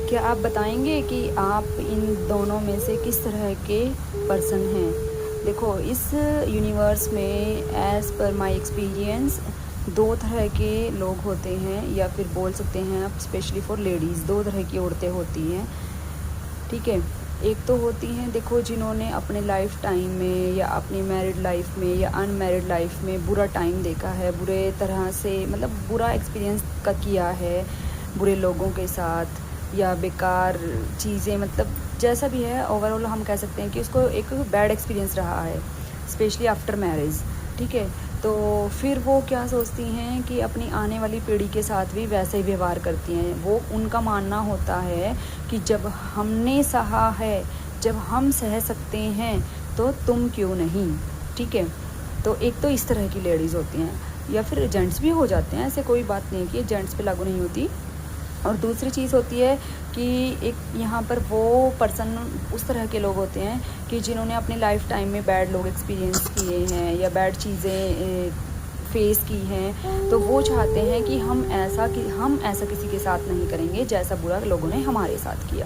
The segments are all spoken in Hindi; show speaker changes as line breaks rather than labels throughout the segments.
क्या आप बताएंगे कि आप इन दोनों में से किस तरह के पर्सन हैं? देखो, इस यूनिवर्स में एज़ पर माय एक्सपीरियंस दो तरह के लोग होते हैं, या फिर बोल सकते हैं आप स्पेशली फॉर लेडीज़, दो तरह की औरतें होती हैं। ठीक है, एक तो होती हैं, देखो, जिन्होंने अपने लाइफ टाइम में या अपनी मैरिड लाइफ में या अनमैरिड लाइफ में बुरा टाइम देखा है, बुरे तरह से मतलब बुरा एक्सपीरियंस का किया है बुरे लोगों के साथ, या बेकार चीज़ें, मतलब जैसा भी है ओवरऑल हम कह सकते हैं कि उसको एक बैड एक्सपीरियंस रहा है, स्पेशली आफ्टर मैरिज। ठीक है, तो फिर वो क्या सोचती हैं कि अपनी आने वाली पीढ़ी के साथ भी वैसे ही व्यवहार करती हैं। वो उनका मानना होता है कि जब हमने सहा है, जब हम सह सकते हैं, तो तुम क्यों नहीं। ठीक है, तो एक तो इस तरह की लेडीज़ होती हैं, या फिर जेंट्स भी हो जाते हैं, ऐसे कोई बात नहीं कि जेंट्स पे लागू नहीं होती। और दूसरी चीज़ होती है कि एक यहाँ पर वो पर्सन उस तरह के लोग होते हैं कि जिन्होंने अपनी लाइफ टाइम में बैड लोग एक्सपीरियंस किए हैं या बैड चीज़ें फेस की हैं, तो वो चाहते हैं कि हम ऐसा किसी के साथ नहीं करेंगे जैसा बुरा लोगों ने हमारे साथ किया।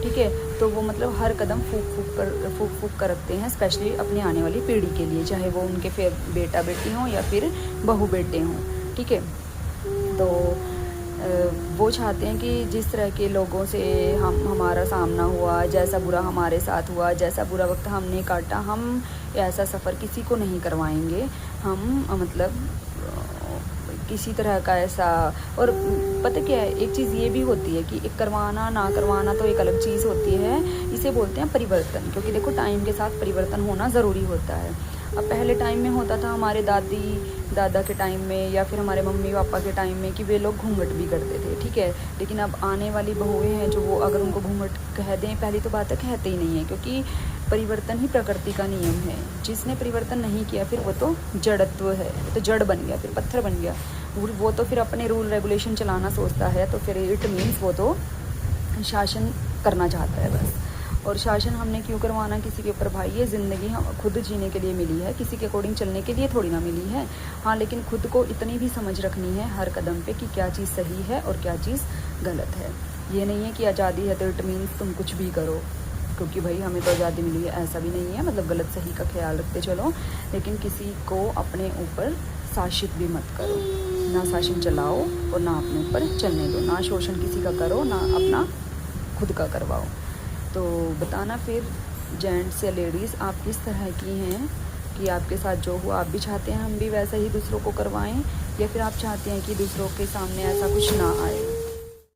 ठीक है, तो वो मतलब हर कदम फूक फूक कर रखते हैं, स्पेशली अपनी आने वाली पीढ़ी के लिए, चाहे वो उनके फिर बेटा बेटी हों या फिर बहू बेटे हों। ठीक है, तो वो चाहते हैं कि जिस तरह के लोगों से हमारा सामना हुआ, जैसा बुरा हमारे साथ हुआ, जैसा बुरा वक्त हमने काटा, हम ऐसा सफ़र किसी को नहीं करवाएंगे। हम मतलब किसी तरह का ऐसा। और पता क्या है, एक चीज़ ये भी होती है कि एक करवाना ना करवाना तो एक अलग चीज़ होती है, इसे बोलते हैं परिवर्तन। क्योंकि देखो, टाइम के साथ परिवर्तन होना ज़रूरी होता है। अब पहले टाइम में होता था, हमारे दादी दादा के टाइम में या फिर हमारे मम्मी पापा के टाइम में, कि वे लोग घूंघट भी करते थे। ठीक है, लेकिन अब आने वाली बहुएं हैं जो वो अगर उनको घूंघट कह दें, पहली तो बात है कहते ही नहीं है, क्योंकि परिवर्तन ही प्रकृति का नियम है। जिसने परिवर्तन नहीं किया फिर वो तो जड़त्व है, तो जड़ बन गया, फिर पत्थर बन गया। वो तो फिर अपने रूल रेगुलेशन चलाना सोचता है, तो फिर इट मीन्स वो तो शासन करना चाहता है बस। और शासन हमने क्यों करवाना किसी के ऊपर भाई? ये ज़िंदगी हम खुद जीने के लिए मिली है, किसी के अकॉर्डिंग चलने के लिए थोड़ी ना मिली है। हाँ, लेकिन खुद को इतनी भी समझ रखनी है हर कदम पे कि क्या चीज़ सही है और क्या चीज़ गलत है। ये नहीं है कि आज़ादी है तो इट मीन्स तुम कुछ भी करो, क्योंकि भाई हमें तो आज़ादी मिली है, ऐसा भी नहीं है। मतलब गलत सही का ख्याल रखते चलो, लेकिन किसी को अपने ऊपर शासित भी मत करो। ना शासन चलाओ और ना अपने ऊपर चलने दो। ना शोषण किसी का करो, ना अपना खुद का करवाओ। तो बताना फिर, जेंट्स या लेडीज़, आप किस तरह की हैं कि आपके साथ जो हुआ आप भी चाहते हैं हम भी वैसा ही दूसरों को करवाएं, या फिर आप चाहते हैं कि दूसरों के सामने ऐसा कुछ ना आए।